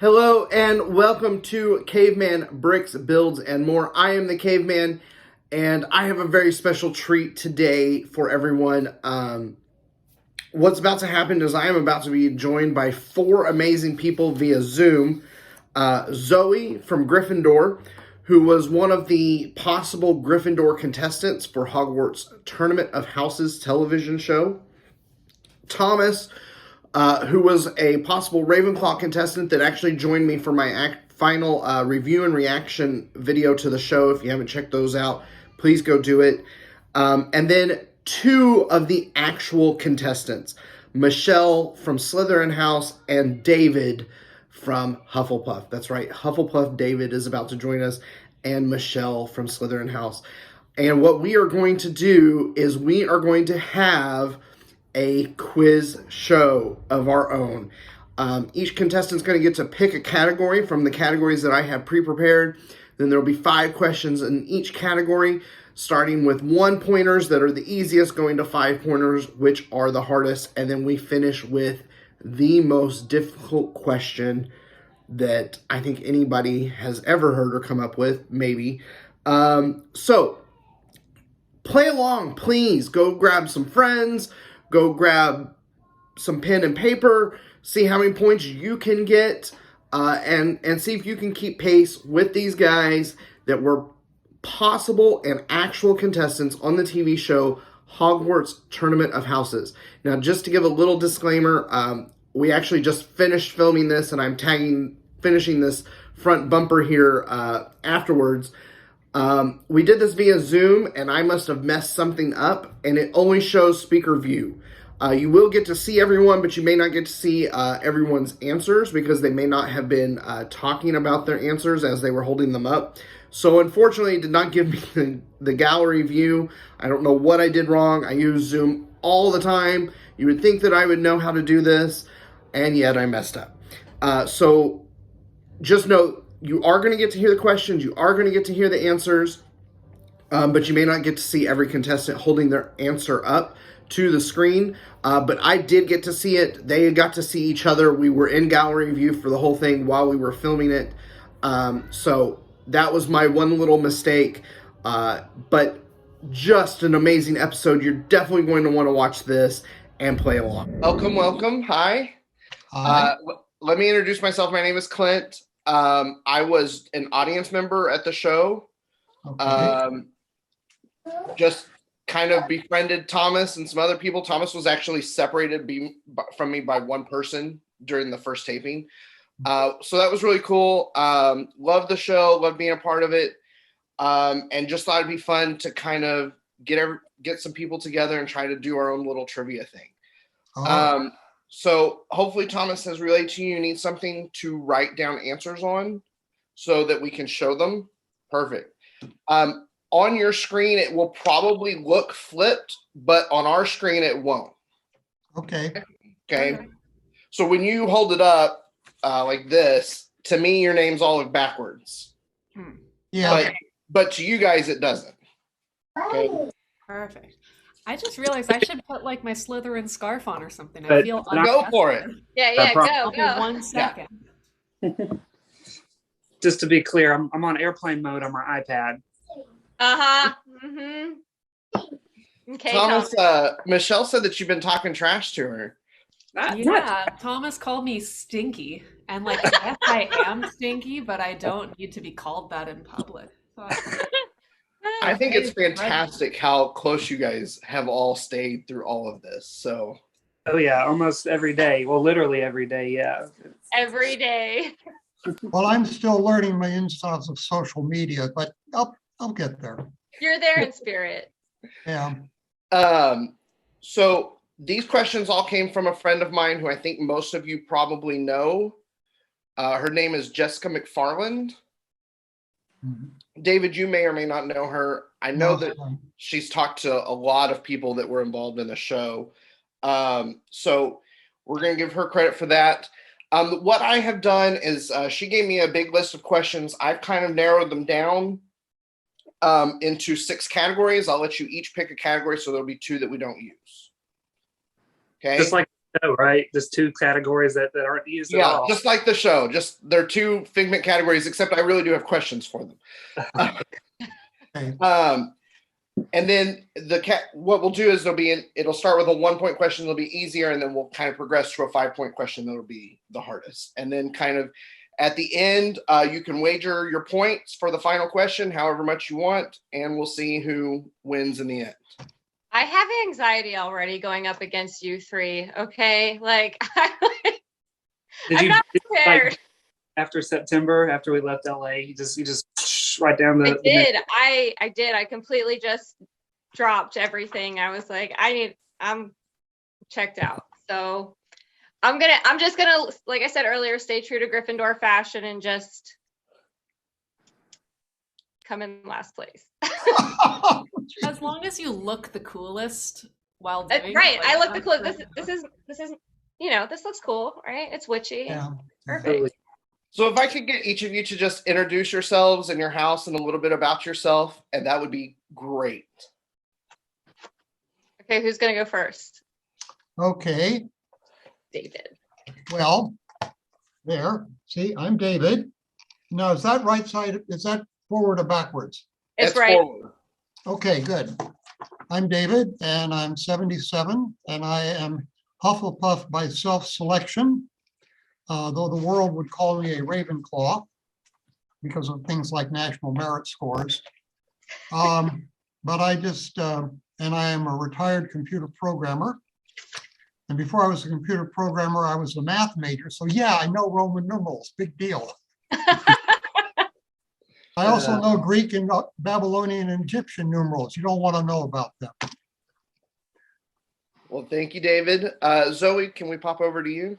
Hello and welcome to Caveman Bricks, Builds, and More. I am the Caveman, and I have a very special treat today for everyone. What's about to happen is I am about to be joined by four amazing people via Zoom. Zoe from Gryffindor, who was one of the possible Gryffindor contestants for Hogwarts Tournament of Houses television show. Thomas, who was a possible Ravenclaw contestant that actually joined me for my final review and reaction video to the show. If you haven't checked those out, please go do it. And then two of the actual contestants, Michelle from Slytherin House and David from Huffelpuff. That's right, Hufflepuff David is about to join us, and Michelle from Slytherin House. And what we are going to do is we are going to have a quiz show of our own. Each contestant is going to get to pick a category from the categories that I have pre-prepared. Then there will be 5 questions in each category, starting with 1-pointers that are the easiest, going to 5-pointers, which are the hardest, and then we finish with the most difficult question that I think anybody has ever heard or come up with, maybe. So, play along, please. Go grab some friends. Go grab some pen and paper, see how many points you can get, and see if you can keep pace with these guys that were possible and actual contestants on the TV show Hogwarts Tournament of Houses. Now, just to give a little disclaimer, we actually just finished filming this, and I'm finishing this front bumper here afterwards. We did this via Zoom, and I must have messed something up, and it only shows speaker view. You will get to see everyone, but you may not get to see everyone's answers because they may not have been talking about their answers as they were holding them up. So unfortunately, it did not give me the gallery view. I don't know what I did wrong. I use Zoom all the time. You would think that I would know how to do this, and yet I messed up. So just note, you are going to get to hear the questions. You are going to get to hear the answers, but you may not get to see every contestant holding their answer up to the screen. But I did get to see it. They got to see each other. We were in gallery view for the whole thing while we were filming it. So that was my one little mistake. But just an amazing episode. You're definitely going to want to watch this and play along. Welcome. Hi. Hi. Let me introduce myself. My name is Clint. I was an audience member at the show. Okay. Just kind of befriended Thomas and some other people. Thomas was actually separated from me by one person during the first taping. So that was really cool. Loved the show, loved being a part of it. And just thought it'd be fun to kind of get some people together and try to do our own little trivia thing. Oh. So hopefully Thomas has relayed to you. You need something to write down answers on so that we can show them. Perfect. On your screen, it will probably look flipped, but on our screen, it won't. Okay. Okay. So when you hold it up like this, to me, your names all look backwards. Yeah. But to you guys, it doesn't. Okay. Perfect. I just realized I should put like my Slytherin scarf on or something. I But feel Go for it. Yeah, I'll go, be go. 1 second. Just to be clear, I'm on airplane mode on my iPad. Uh-huh. Mm-hmm. Okay, Thomas, Michelle said that you've been talking trash to her. Yeah, Thomas called me stinky. And like, yes, I am stinky, but I don't need to be called that in public. So, I think it's fantastic how close you guys have all stayed through all of this. So, Oh yeah, almost every day. Well, literally every day. Yeah. every day. Well, I'm still learning my ins and outs of social media, but I'll get there. You're there in spirit. Yeah. So these questions all came from a friend of mine who I think most of you probably know. Her name is Jessica McFarland. Mhm. David, you may or may not know her. I know No, that she's talked to a lot of people that were involved in the show. So we're going to give her credit for that. What I have done is she gave me a big list of questions. I've kind of narrowed them down into 6 categories. I'll let you each pick a category, so there'll be 2 that we don't use. Okay. Just like show, right? Just two categories that aren't used at Yeah, all. just like the show. Just they're two Figment categories, except I really do have questions for them. Okay. And then what we'll do is it'll start with a 1-point question that'll be easier, and then we'll kind of progress to a 5-point question that'll be the hardest. And then kind of at the end, you can wager your points for the final question, however much you want, and we'll see who wins in the end. I have anxiety already going up against you three. Okay, like Did I'm you not prepared. like after September, after we left LA, you just right down the. I did. I completely just dropped everything. I was like, I'm checked out. So I'm just gonna, like I said earlier, stay true to Gryffindor fashion and just come in last place. As long as you look the coolest while doing Right. it, I look the that's cool. great. This is this looks cool, right? It's witchy. Yeah. Perfect. So if I could get each of you to just introduce yourselves and your house and a little bit about yourself, and that would be great. Okay, who's gonna go first? Okay, David. well, there, see, I'm David. Now, is that right side, is that forward or backwards? It's That's right. forward. Okay, good. I'm David and I'm 77 and I am Hufflepuff by self-selection, though the world would call me a Ravenclaw because of things like national merit scores. But I just, and I am a retired computer programmer. And before I was a computer programmer, I was a math major. So yeah, I know Roman numerals, big deal. I also know Greek and Babylonian and Egyptian numerals. You don't want to know about them. Well, thank you, David. Zoe, can we pop over to you?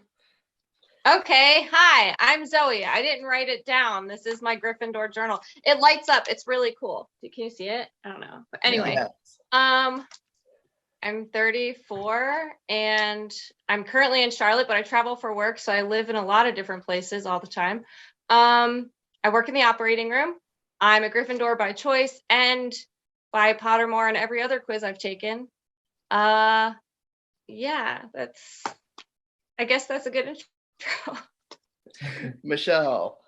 Okay, hi, I'm Zoe. I didn't write it down. This is my Gryffindor journal. It lights up. It's really cool. Can you see it? I don't know. But anyway, Yes. I'm 34 and I'm currently in Charlotte, but I travel for work, so I live in a lot of different places all the time. I work in the operating room. I'm a Gryffindor by choice and by Pottermore and every other quiz I've taken. Yeah, I guess that's a good intro. Michelle.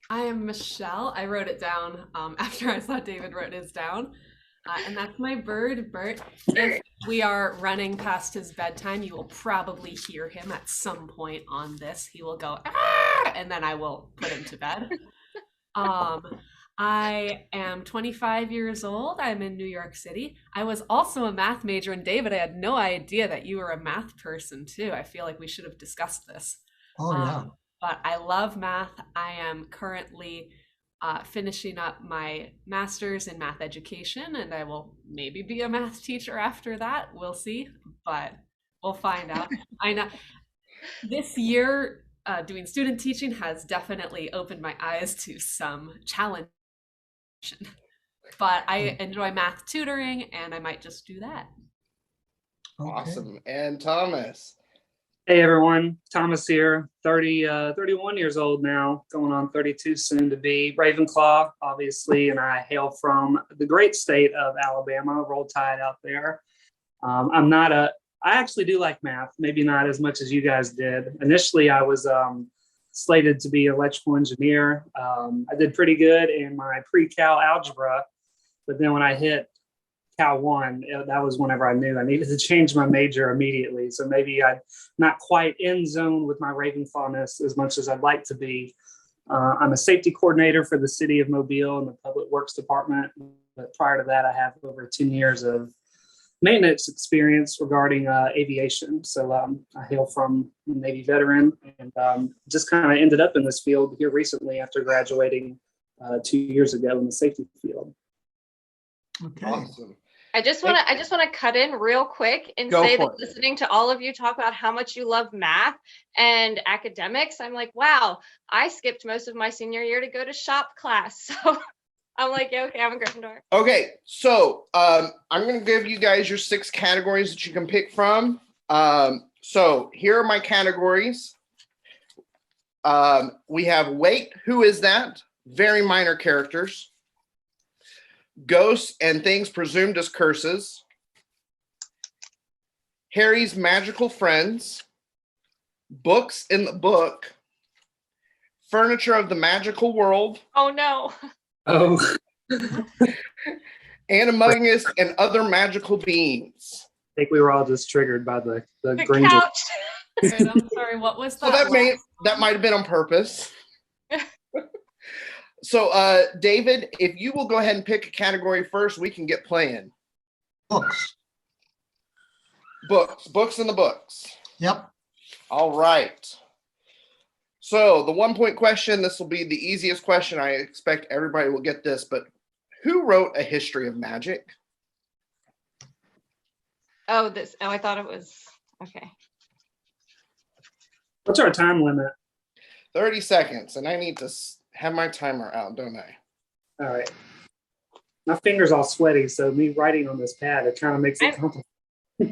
I am Michelle. I wrote it down after I saw David wrote his down. And that's my bird, Bert. If we are running past his bedtime, you will probably hear him at some point on this. He will go, ah! And then I will put him to bed. I am 25 years old. I'm in New York City. I was also a math major. And David, I had no idea that you were a math person too. I feel like we should have discussed this. Oh, yeah. But I love math. I am currently finishing up my master's in math education, and I will maybe be a math teacher after that. We'll see, but we'll find out. I know this year doing student teaching has definitely opened my eyes to some challenge, but I enjoy math tutoring, and I might just do that. Okay. Awesome. And Thomas. Hey everyone, Thomas here, 31 years old now, going on 32 soon to be. Ravenclaw, obviously, and I hail from the great state of Alabama, Roll Tide out there. I actually do like math, maybe not as much as you guys did. Initially, I was slated to be an electrical engineer. I did pretty good in my pre-cal algebra, but then when I hit Cal 1, that was whenever I knew I needed to change my major immediately. So maybe I'm not quite in zone with my Ravenclawness as much as I'd like to be. I'm a safety coordinator for the city of Mobile in the public works department. But prior to that, I have over 10 years of maintenance experience regarding aviation. So I hail from a Navy veteran and just kind of ended up in this field here recently after graduating 2 years ago in the safety field. Okay. Awesome. I just want to cut in real quick and Go say for that it. listening to all of you talk about how much you love math and academics, I'm like, wow, I skipped most of my senior year to go to shop class. So I'm like, yeah, okay, I'm a Gryffindor. Okay, so I'm going to give you guys your 6 categories that you can pick from. So here are my categories. We have Wait, Who Is That? Very minor characters. Ghosts and Things Presumed as Curses. Harry's Magical Friends. books in the book, furniture of the magical world, Oh no. Oh, animagus, and other magical beings. I think we were all just triggered by the The Granger. couch. Wait, I'm sorry, what was So that? that might have been on purpose. So, David, if you will go ahead and pick a category first, we can get playing. Books. Books in the books. Yep. All right. So the 1 point question, this will be the easiest question. I expect everybody will get this, but who wrote A History of Magic? Oh, I thought it was okay. What's our time limit? 30 seconds, and I need to have my timer out, don't I? All right. My fingers all sweaty, so me writing on this pad, it kind of makes it complicated.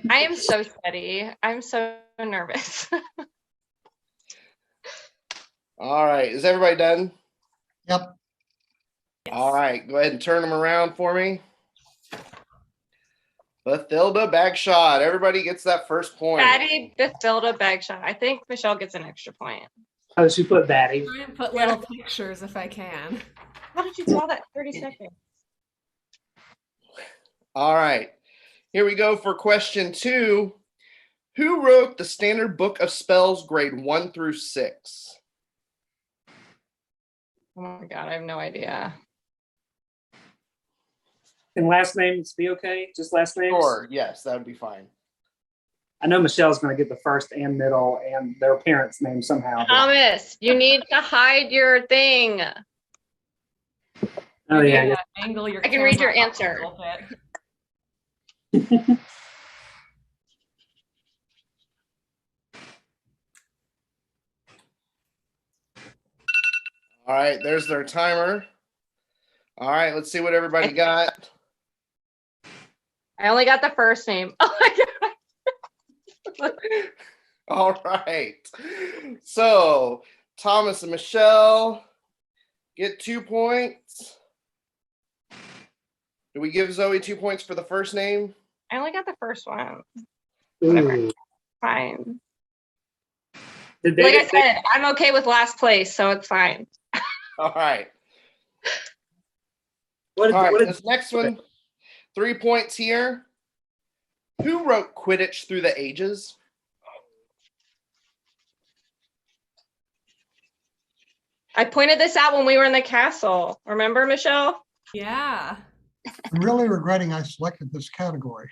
I am so sweaty. I'm so nervous. All right. Is everybody done? Yep. Yes. All right. Go ahead and turn them around for me. Bathilda Bagshot. Everybody gets that first point. Batty Bathilda Bagshot. I think Michelle gets an extra point. Oh, she put Batty. Try and put little pictures if I can. How did you draw that 30 seconds? All right. Here we go for question 2. Who wrote the Standard Book of Spells grade 1 through 6? Oh my god, I have no idea. Can last names be okay? Just last names? Sure. Yes, that would be fine. I know Michelle's going to get the first and middle and their parents' name somehow. Thomas, you need to hide your thing. Oh, yeah. Angle your I can read your camera up answer. a little bit. All right, there's their timer. All right, let's see what everybody got. I only got the first name. Oh my god. All right. So, Thomas and Michelle get 2 points. Do we give Zoe 2 points for the first name? I only got the first one. Ooh. Fine. Did they Like I said, I'm okay with last place, so it's fine. All right. what did, All right, what did, this next one, 3 points here. Who wrote Quidditch Through the Ages? I pointed this out when we were in the castle. Remember, Michelle? Yeah. I'm really regretting I selected this category.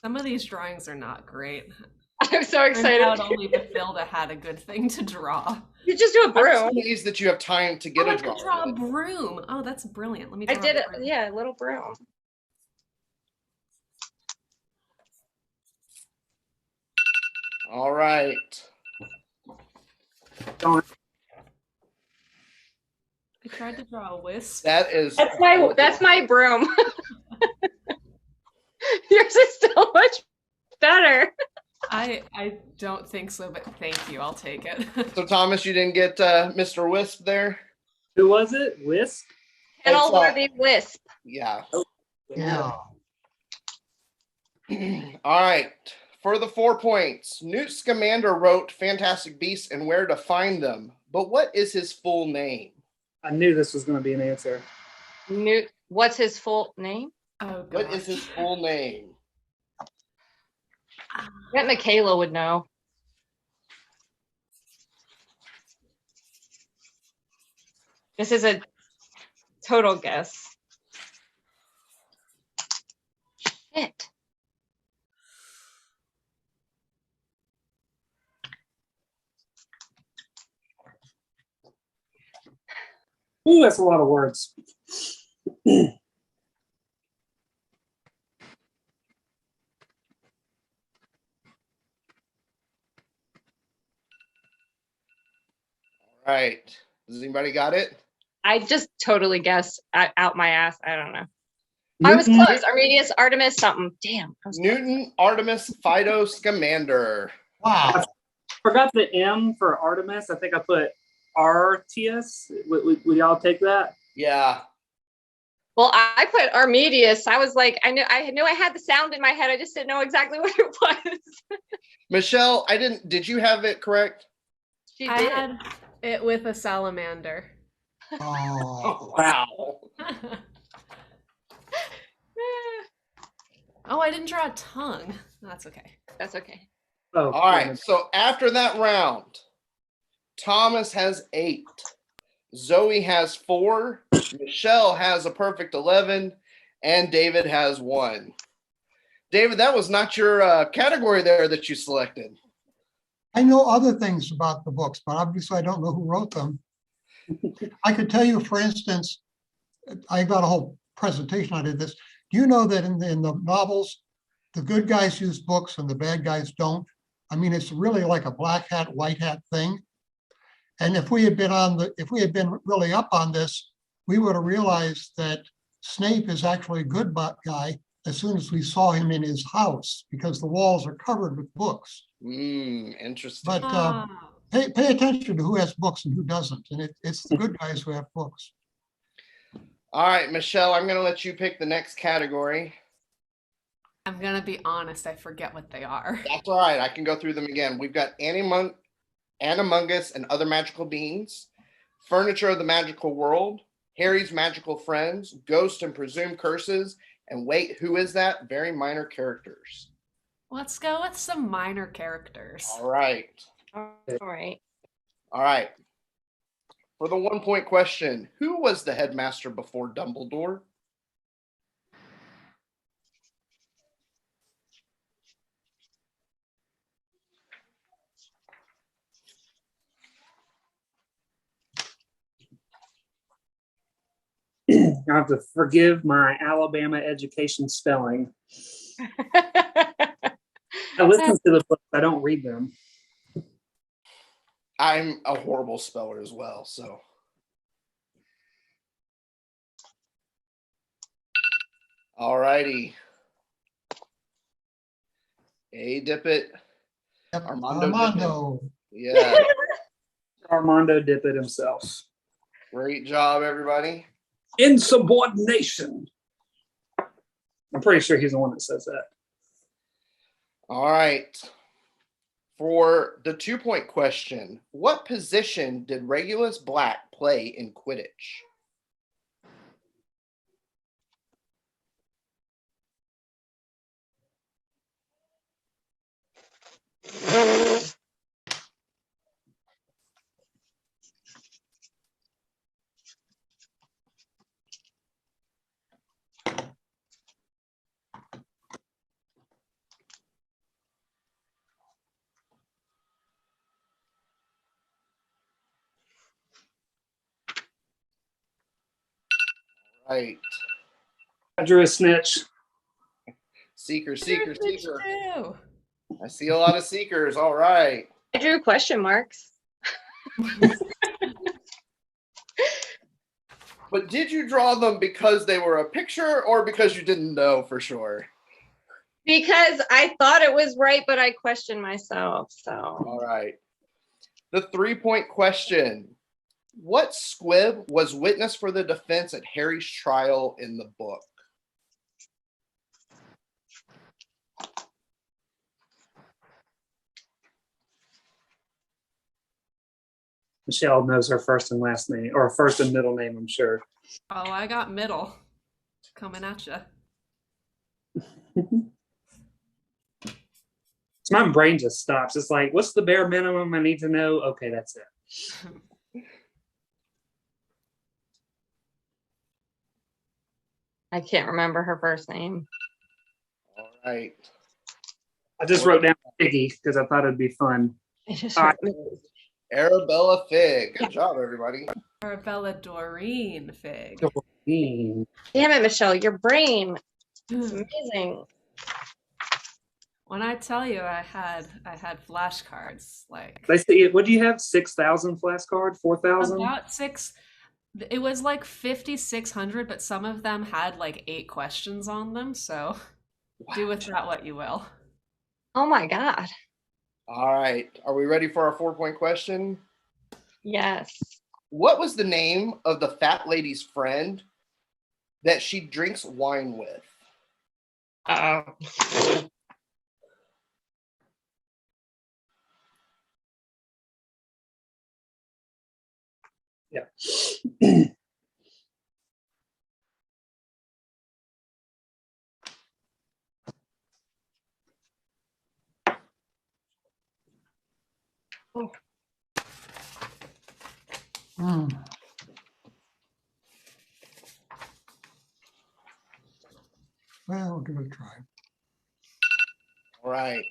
Some of these drawings are not great. I'm so Turns excited. out only Bathilda had a good thing to draw. You just do a I'm broom. amazed that you have time to get Oh, I a could draw. draw a broom. Oh, that's brilliant. Let me I draw did a it. broom. Yeah, a little broom. All right. I tried to draw a wisp. That is That's my broom. Yours is still much better. I don't think so, but thank you. I'll take it. So, Thomas, you didn't get Mr. Wisp there? who was it? Wisp? Kennel-worthy wisp. Yeah. Yeah. All right. For the 4 points, Newt Scamander wrote Fantastic Beasts and Where to Find Them, but what is his full name? I knew this was going to be an answer. Newt. What's his full name? Oh, God. What is his full name? I bet Michaela would know. This is a total guess. Shit. Ooh, that's a lot of words. All right. Does anybody got it? I just totally guessed out my ass. I don't know. I was close. Arminius, Artemis, something. Damn. I was close. Newton Artemis Fido Scamander. Wow. Forgot the M for Artemis. I think I put Artius. Would y'all take that? Yeah. Well, I put Armedius. I was like, I knew I had the sound in my head. I just didn't know exactly what it was. Michelle, did you have it correct? She I did. had it with a salamander. Oh, Wow. Oh, I didn't draw a tongue. That's okay. That's okay. Oh, All right. So after that round, Thomas has 8. Zoe has 4. Michelle has a perfect 11. And David has 1. David, that was not your category there that you selected. I know other things about the books, but obviously I don't know who wrote them. I could tell you, for instance, I got a whole presentation. I did this. Do you know that in the novels, the good guys use books and the bad guys don't? I mean, it's really like a black hat, white hat thing. And if we had been really up on this, we would have realized that Snape is actually a good guy as soon as we saw him in his house, because the walls are covered with books. Interesting. But Oh. pay attention to who has books and who doesn't. And it's the good guys who have books. All right, Michelle, I'm going to let you pick the next category. I'm gonna be honest, I forget what they are. That's all right. I can go through them again. We've got Animungus and Other Magical Beings, Furniture of the Magical World, Harry's Magical Friends, Ghost and Presumed Curses, and wait, who is that? Very minor characters. Let's go with some minor characters. All right. All right. All right. For the 1-point question, who was the headmaster before Dumbledore? I have to forgive my Alabama education spelling. I listen to the books. I don't read them. I'm a horrible speller as well, so. All righty. Dip it. Yep, Armando. Armando. Yeah. Armando Dippet himself. Great job, everybody. Insubordination. I'm pretty sure he's the one that says that. All right. For the 2-point question, what position did Regulus Black play in Quidditch? Right. I drew a snitch. Seeker. Too. I see a lot of seekers. All right. I drew question marks. But did you draw them because they were a picture or because you didn't know for sure? Because I thought it was right, but I questioned myself. So. All right. The 3-point question. What squib was witness for the defense at Harry's trial in the book? Michelle knows her first and last name, or first and middle name, I'm sure. Oh, I got middle. Coming at you. So my brain just stops. It's like, what's the bare minimum I need to know? Okay, that's it. I can't remember her first name. All right. I just wrote down Piggy because I thought it'd be fun. I just All right. Arabella Fig. Good job, everybody. Arabella Doreen Fig. Damn it, Michelle, your brain is amazing. When I tell you I had flashcards, like They say, what do you have? 6,000 flashcard? 4,000? about 6. It was like 5,600, but some of them had like 8 questions on them. So do with that what you will. Oh my God. All right. Are we ready for our 4-point question? Yes. What was the name of the fat lady's friend that she drinks wine with. Uh-oh. Yeah. Hmm. Well, I'll give it a try. All right.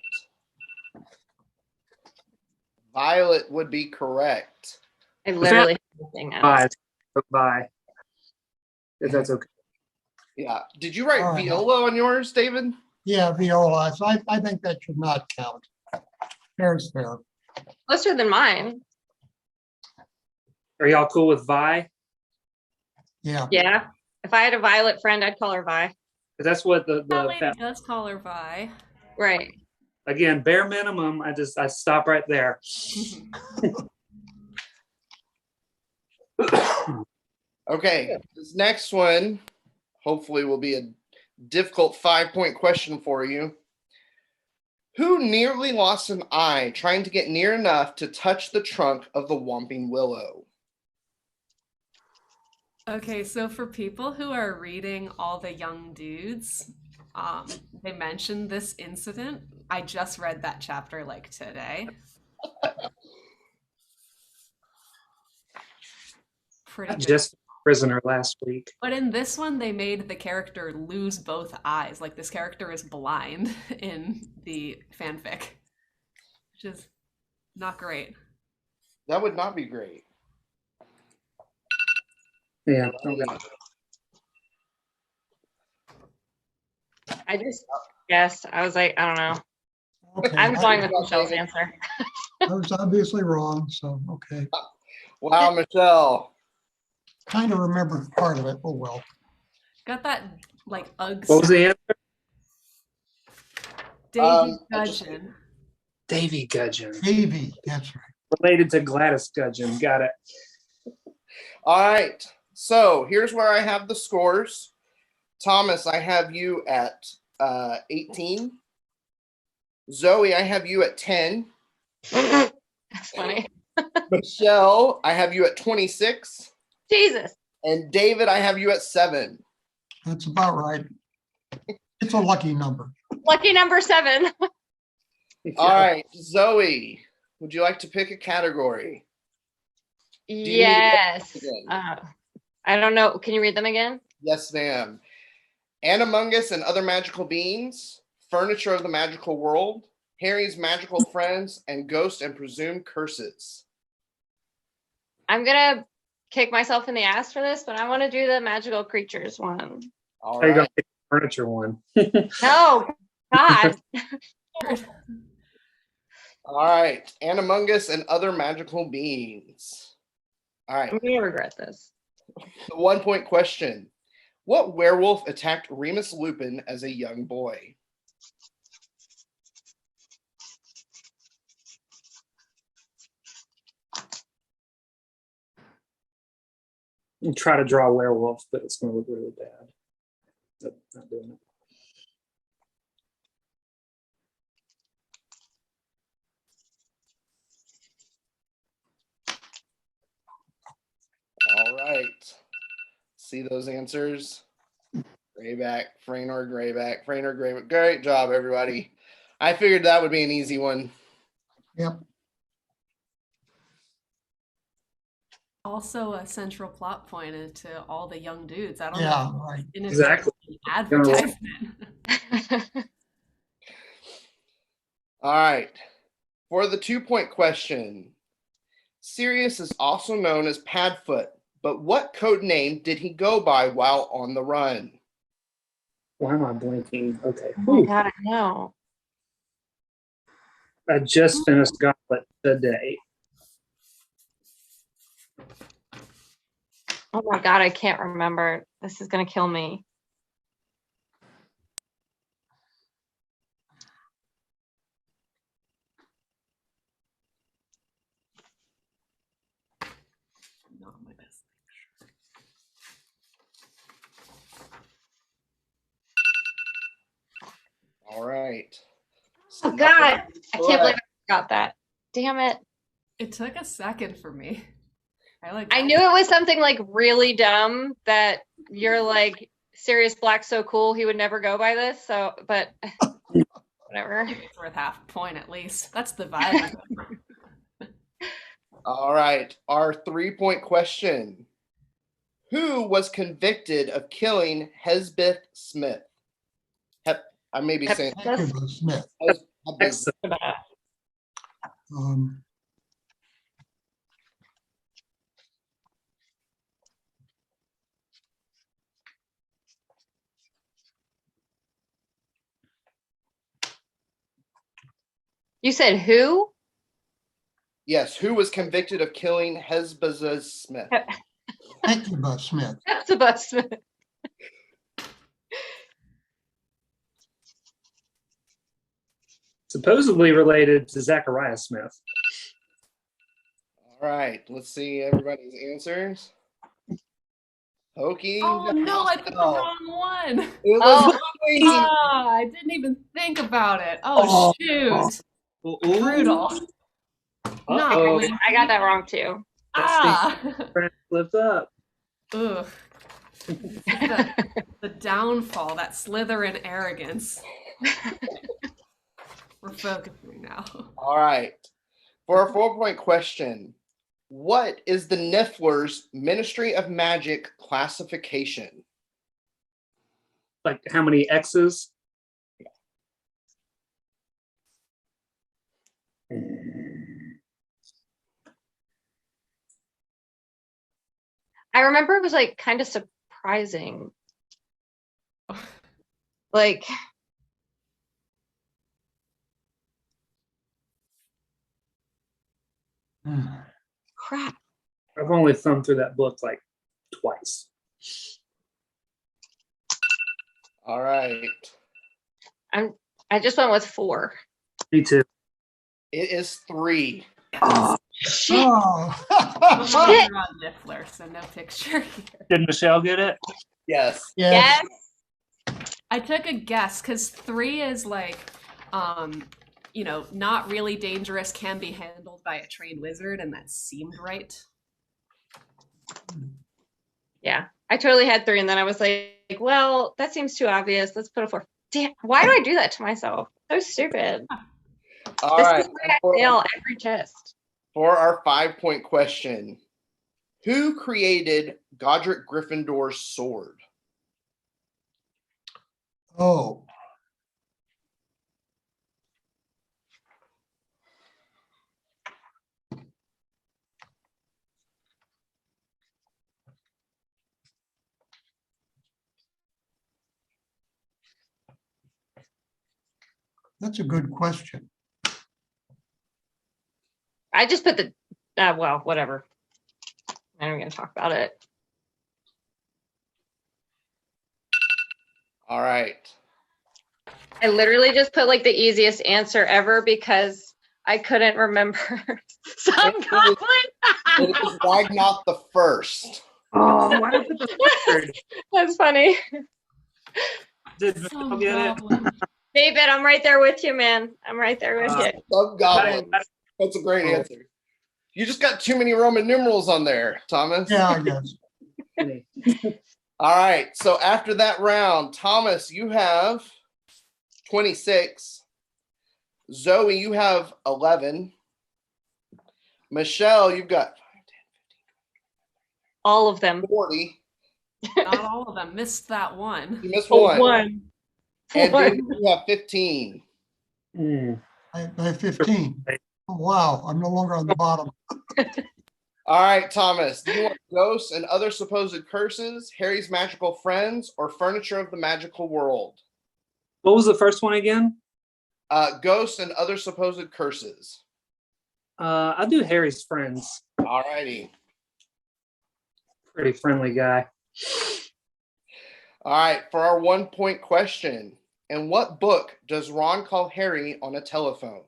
Violet would be correct. I literally have nothing else. Bye. Bye. If that's okay. Yeah. Did you write All right. viola on yours, David? Yeah, viola. So I think that should not count. Fair is fair. Closer than mine. Are y'all cool with Vi? Yeah. Yeah. If I had a Violet friend, I'd call her Vi. 'Cause that's what That the lady does call her Vi. Right. again, bare minimum. I stop right there. Okay. This next one hopefully will be a difficult 5-point question for you. Who nearly lost an eye trying to get near enough to touch the trunk of the Whomping Willow? Okay, so for people who are reading All the Young Dudes, they mentioned this incident. I just read that chapter like today. Pretty good. Just prisoner last week. But in this one, they made the character lose both eyes. Like this character is blind in the fanfic, which is not great. That would not be great. Yeah. Okay. I just guessed. I was like, I don't know. Okay. I'm going with I- Michelle's answer. I was obviously wrong, so okay. Wow, Michelle. Kind of remember part of it. Oh well. Got that like ugh What was the answer? Davy I just- Gudgeon. Davy Gudgeon. Davy, that's right. Related to Gladys Gudgeon. Got it. All right. So here's where I have the scores. Thomas, I have you at 18. Zoe, I have you at 10. That's funny. Michelle, I have you at 26. Jesus. And David, I have you at 7. That's about right. It's a lucky number. Lucky number 7. All right. Zoe, would you like to pick a category? you need to Yes. again? I don't know. Can you read them again? Yes, ma'am. Animungus and Other Magical Beings, Furniture of the Magical World, Harry's Magical Friends, and Ghost and Presumed Curses. I'm going to kick myself in the ass for this, but I want to do the magical creatures one. All How you gonna right. pick the furniture one? No, God. All right. Animungus and Other Magical Beings. All right. I'm going to regret this. The 1-point question. What werewolf attacked Remus Lupin as a young boy? I'll try to draw a werewolf, but it's going to look really bad. Nope, not doing it. All right. See those answers? Grayback, Fraynor, Grayback, Fraynor, Grayback. Great job, everybody. I figured that would be an easy one. Yep. Also, a central plot point into All the Young Dudes. I don't Yeah, know. right. In a Exactly. advertisement. All right. For the 2-point question, Sirius is also known as Padfoot, but what code name did he go by while on the run? Why am I blinking? Okay. Oh my Whew. God, I know. I just finished Gauntlet today. Oh my God, I can't remember. This is going to kill me. Not my best. Oh God, I can't believe I forgot that. Damn it. It took a second for me. I knew it was something like really dumb that you're like, Sirius Black's so cool, he would never go by this. So, but whatever. It's worth half a point at least. That's the vibe. All right, our 3-point question. Who was convicted of killing Hesbeth Smith? I may be saying Hector Smith. Hesbeth. Um, You said who? Yes, who was convicted of killing Hesbeth Smith? Hector Smith. That's a bus. Supposedly related to Zachariah Smith. All right, let's see everybody's answers. Hokey. Oh no, I picked the wrong one. It was Oh. Ah, I didn't even think about it. Oh, shoot. Brutal. Not Uh-oh. really. I got that wrong too. Ah. Flipped up. Ugh. The downfall, that Slytherin arrogance. We're focusing now. All right. For our 4-point question, what is the Niffler's Ministry of Magic classification? Like how many X's? I remember it was like kind of surprising. Like, crap. I've only thumbed through that book like twice. All right. I just went with 4. Me too. It is 3. Shit. Oh. We're on Niffler, so no picture here. Did Michelle get it? Yes. Yes. Yes. I took a guess because 3 is like, not really dangerous, can be handled by a trained wizard, and that seemed right. Yeah. I totally had 3, and then I was like, well, that seems too obvious. Let's put a 4. Damn, why do I do that to myself? So stupid. All This right. is why I fail every test. For our 5-point question, who created Godric Gryffindor's sword? Oh. That's a good question. I just put the, well, whatever. I'm not going to talk about it. All right. I literally just put like the easiest answer ever because I couldn't remember some It goblin. is Ragnar the First. Oh, why did I put the third? That's funny. Did Michelle get it? David, I'm right there with you, man. I'm right there with you. Some goblins. That's a great answer. You just got too many Roman numerals on there, Thomas. Yeah, I guess. All right. So after that round, Thomas, you have 26. Zoe, you have 11. Michelle, you've got All of them. 40. Not all of them. Missed that one. You missed one. One. And One. David, you have 15. Mm. I have 15. Oh, wow, I'm no longer on the bottom. All right, Thomas, do you want ghosts and other supposed curses, Harry's magical friends, or furniture of the magical world? What was the first one again? Ghosts and other supposed curses. I'll do Harry's friends. All righty. Pretty friendly guy. All right, for our 1-point question. In what book does Ron call Harry on a telephone?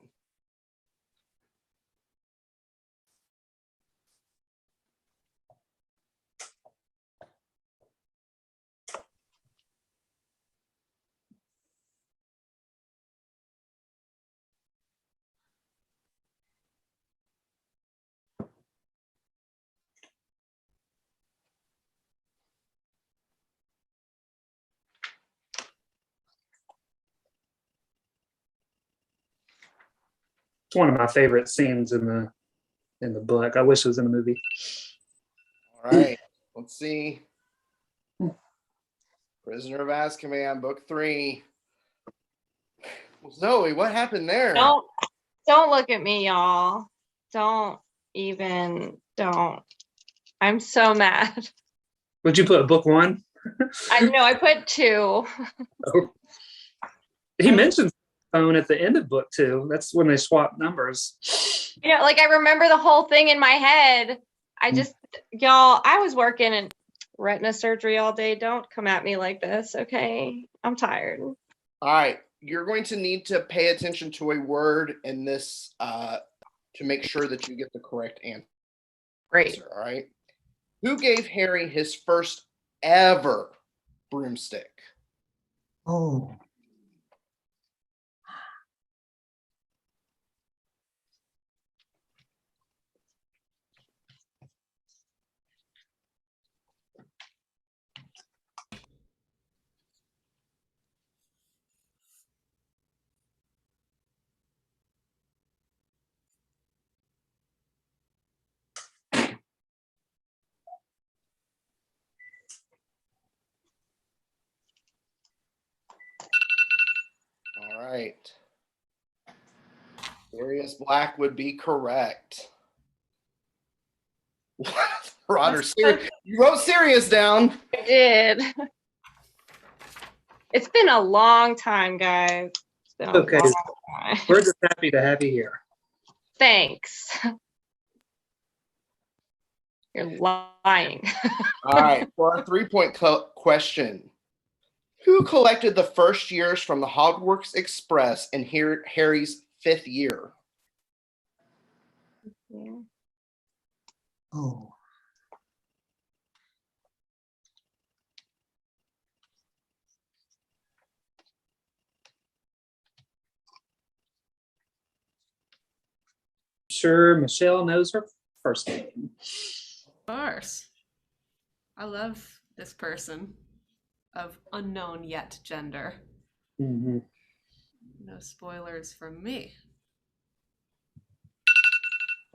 It's one of my favorite scenes in the book. I wish it was in the movie. All right. Let's see. Prisoner of Azkaban, book 3. Zoe, what happened there? Don't look at me, y'all. Don't. I'm so mad. Would you put book 1? I put 2. Oh. He mentions phone at the end of book 2. That's when they swap numbers. Like I remember the whole thing in my head. Y'all, I was working in retina surgery all day. Don't come at me like this, okay? I'm tired. All right. You're going to need to pay attention to a word in this to make sure that you get the correct answer. Great. All right. Who gave Harry his first ever broomstick? Oh, All right. Sirius Black would be correct. Roger, you wrote Sirius down. I did. It's been a long time, guys. It's been a Okay. long time. We're just happy to have you here. Thanks. You're lying. All right. For our 3-point question, who collected the first years from the Hogwarts Express in Harry's 5th year? oh. Sure, Michelle knows her first name. Of course. I love this person of unknown yet gender. Mm-hmm. No spoilers from me.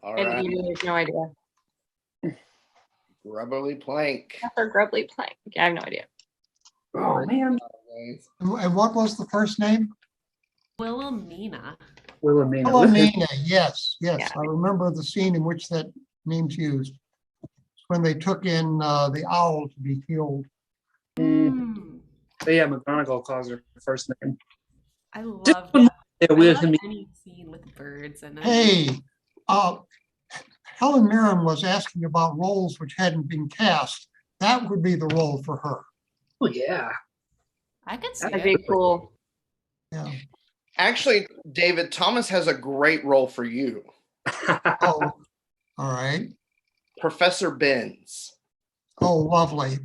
All And right. you have no idea. Grubberly Plank. Or Grubbly Plank. I have no idea. Oh, man. And what was the first name? Wilhelmina. Wilhelmina. Wilhelmina. Yes, yes. Yeah. I remember the scene in which that name's used. It's when they took in the owl to be killed. Mm. Yeah, McGonagall calls her first name. I love Just that. yeah, I with love him. any scene with birds and Hey, Helen Mirren was asking about roles which hadn't been cast. That would be the role for her. Oh, yeah. I can see That'd it. be cool. Yeah. Actually, David, Thomas has a great role for you. Oh, all right. Professor Binns. Oh, lovely.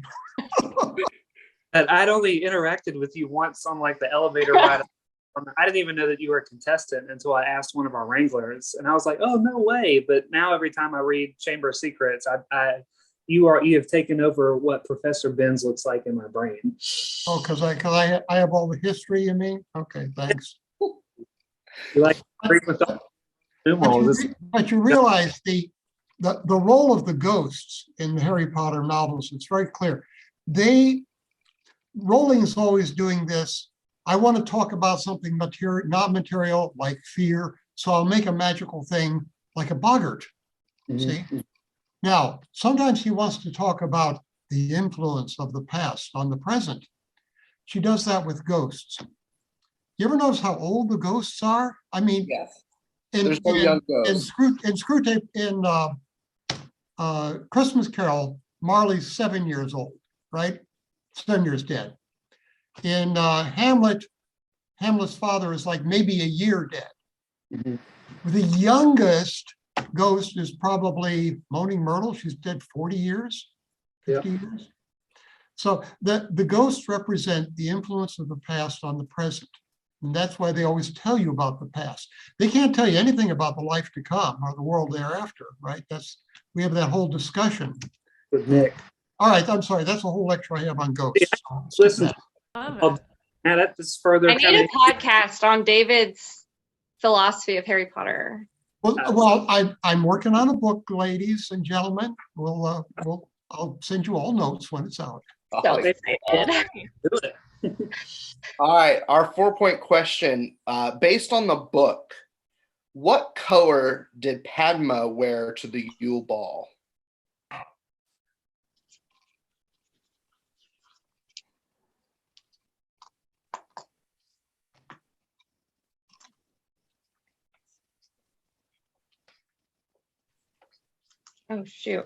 And I'd only interacted with you once on like the elevator ride. I didn't even know that you were a contestant until I asked one of our wranglers, and I was like, "Oh, no way!" But now every time I read Chamber of Secrets, you have taken over what Professor Binns looks like in my brain. Oh, because I have all the history, you mean? Okay, thanks. You like read with the numerals. But you realize the role of the ghosts in the Harry Potter novels, it's very clear. Rowling is always doing this. I want to talk about something not material, like fear, so I'll make a magical thing like a boggart. See? Now, sometimes he wants to talk about the influence of the past on the present. She does that with ghosts. You ever notice how old the ghosts are? I mean, Yes. in There's no young ghosts. in Christmas Carol, Marley's 7 years old, right? 7 years dead. In Hamlet, Hamlet's father is like maybe a year dead. Mm-hmm. The youngest ghost is probably Moaning Myrtle. She's dead 40 years, 50 years. So the ghosts represent the influence of the past on the present. And that's why they always tell you about the past. They can't tell you anything about the life to come or the world thereafter, right? We have that whole discussion. With Nick. All right, I'm sorry. That's a whole lecture I have on ghosts. Listen, Love I'll- it. now that is further. I need a podcast on David's philosophy of Harry Potter. Well, I'm working on a book, ladies and gentlemen. I'll send you all notes when it's out. So excited. Do it. All right, our 4-point question. Based on the book, what color did Padma wear to the Yule Ball? Oh, shoot.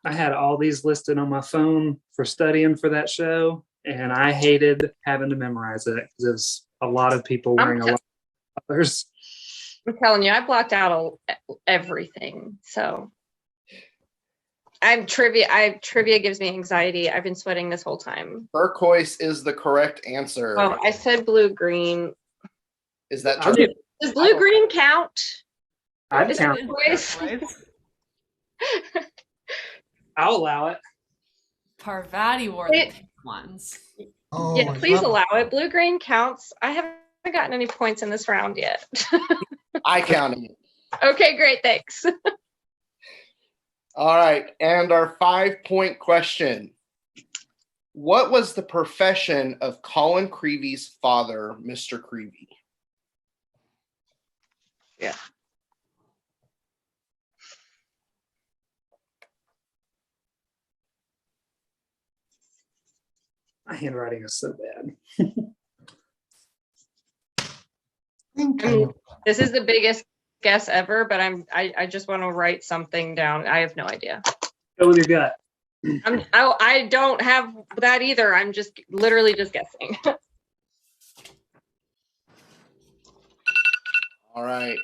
I had all these listed on my phone for studying for that show, and I hated having to memorize it because there's a lot of people wearing a lot of colors. I'm telling you, I blocked out everything. So trivia gives me anxiety. I've been sweating this whole time. Turquoise is the correct answer. Oh, I said blue green. Is that I'll true? do- Does blue green count? I'd Is count. it turquoise? I'll allow it. Parvati wore the pink ones. Oh, Yeah, I please thought- allow it. Blue green counts. I haven't gotten any points in this round yet. I counted it. Okay, great, thanks. All right, and our 5-point question. What was the profession of Colin Creevy's father, Mr. Creevy? Yeah. My handwriting is so bad. Thank I mean, you. this is the biggest guess ever, but I just want to write something down. I have no idea. Go with your gut. I don't have that either. I'm just literally just guessing. All right.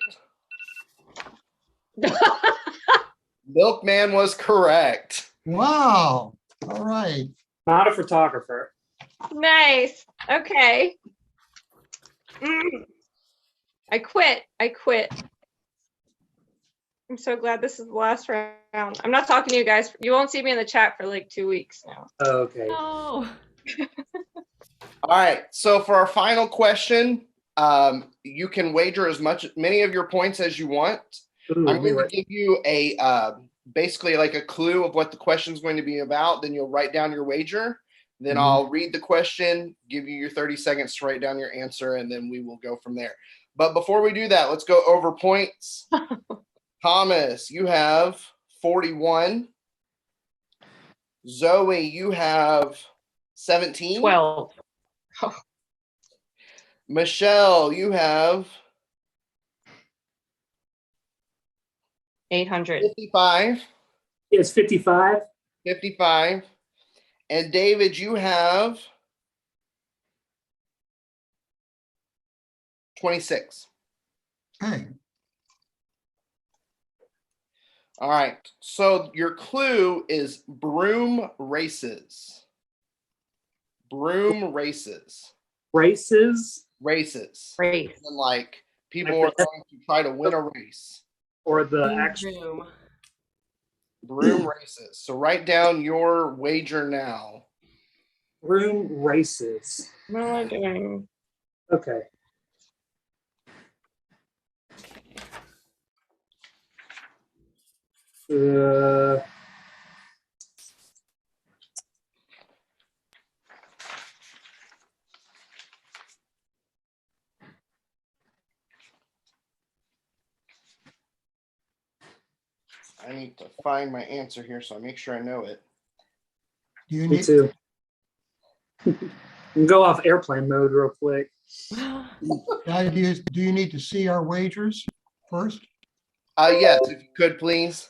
Milkman was correct. Wow. All right. Not a photographer. Nice. Okay. I quit. I'm so glad this is the last round. I'm not talking to you guys. You won't see me in the chat for like 2 weeks now. Okay. Oh, All right. So for our final question, you can wager many of your points as you want. Ooh, I'm going to give you a basically like a clue of what the question is going to be about. Then you'll write down your wager. Then I'll read the question, give you your 30 seconds to write down your answer, and then we will go from there. But before we do that, let's go over points. Thomas, you have 41. Zoe, you have 17. 12. Michelle, you have 800. 55. It's 55. 55. And David, you have 26. Hey, All right. So your clue is broom races. Broom races. Races Races. Great. And like people are going to try to win a race. or the actual. room. Broom races. So write down your wager now. Room races. What am I doing? Okay. I need to find my answer here so I make sure I know it. do you Me need, too. Go off airplane mode real quick. do you need to see our wagers first? Yes, if you could please.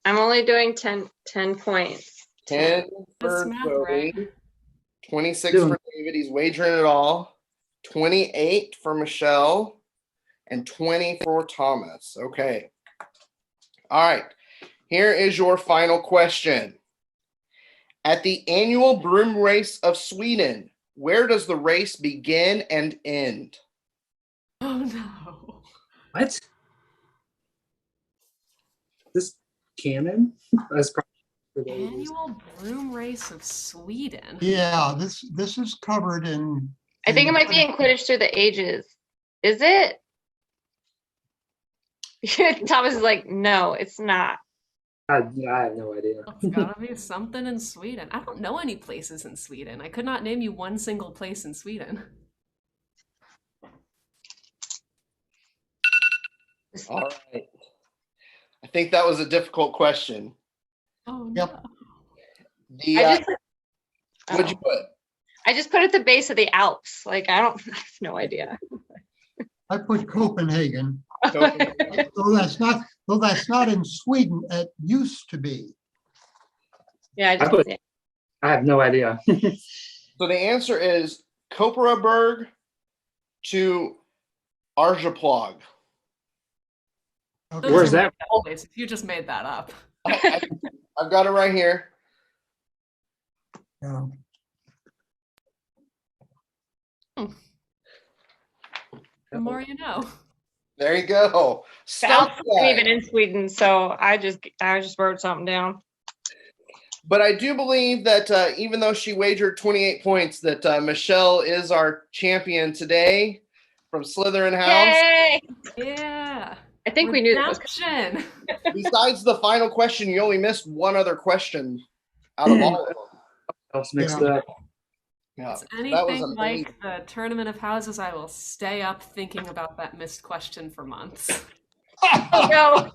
I'm only doing 10 points. 10 That's for math, Zoe, right? 26 Doing- for David. He's wagering it all. 28 for Michelle and 20 for Thomas. Okay. All right. Here is your final question. At the annual broom race of Sweden, where does the race begin and end? Oh no. What? This canon? That's probably Annual broom race of Sweden. Yeah, this is covered in. I think it might be in Quidditch Through the Ages. Is it? Thomas is like, no, it's not. I have no idea. It's gotta be something in Sweden. I don't know any places in Sweden. I could not name you one single place in Sweden. All right. I think that was a difficult question. Oh, Yep. no. The I just, what'd you put? I just put it at the base of the Alps. Like, I have no idea. I put Copenhagen, Copenhagen. though that's not in Sweden. It used to be. Yeah, I just I have no idea. So the answer is Koperaberg to Arjeplog. Okay. Where's that? Place. You just made that up. I've got it right here. Yeah. The more you know. There you go. the Alps Stuff isn't that. even in Sweden, so I just wrote something down. But I do believe that even though she wagered 28 points, that Michelle is our champion today from Slytherin House. Yay! Yeah. I think we knew that was Redemption. Besides the final question, you only missed one other question out of all of them. Else mixed Yeah. up. Yeah, It's that was anything amazing. like the Tournament of Houses, I will stay up thinking about that missed question for months. No.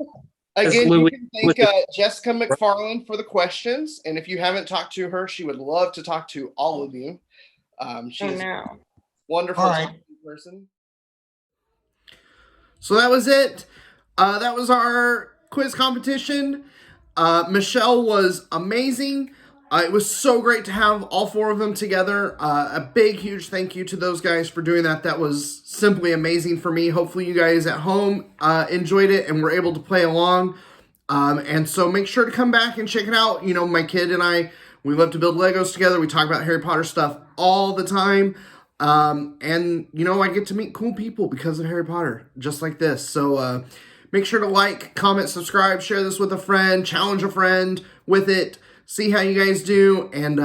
Again, you Louis- can thank Jessica McFarland for the questions. And if you haven't talked to her, she would love to talk to all of you. She Oh is a no. wonderful All right. talking person. So that was it. That was our quiz competition. Michelle was amazing. It was so great to have all four of them together. A big, huge thank you to those guys for doing that. That was simply amazing for me. Hopefully you guys at home enjoyed it and were able to play along. And so make sure to come back and check it out. You know, my kid and I, we love to build Legos together. We talk about Harry Potter stuff all the time. And, you know, I get to meet cool people because of Harry Potter, just like this. So make sure to like, comment, subscribe, share this with a friend, challenge a friend with it. See how you guys do, and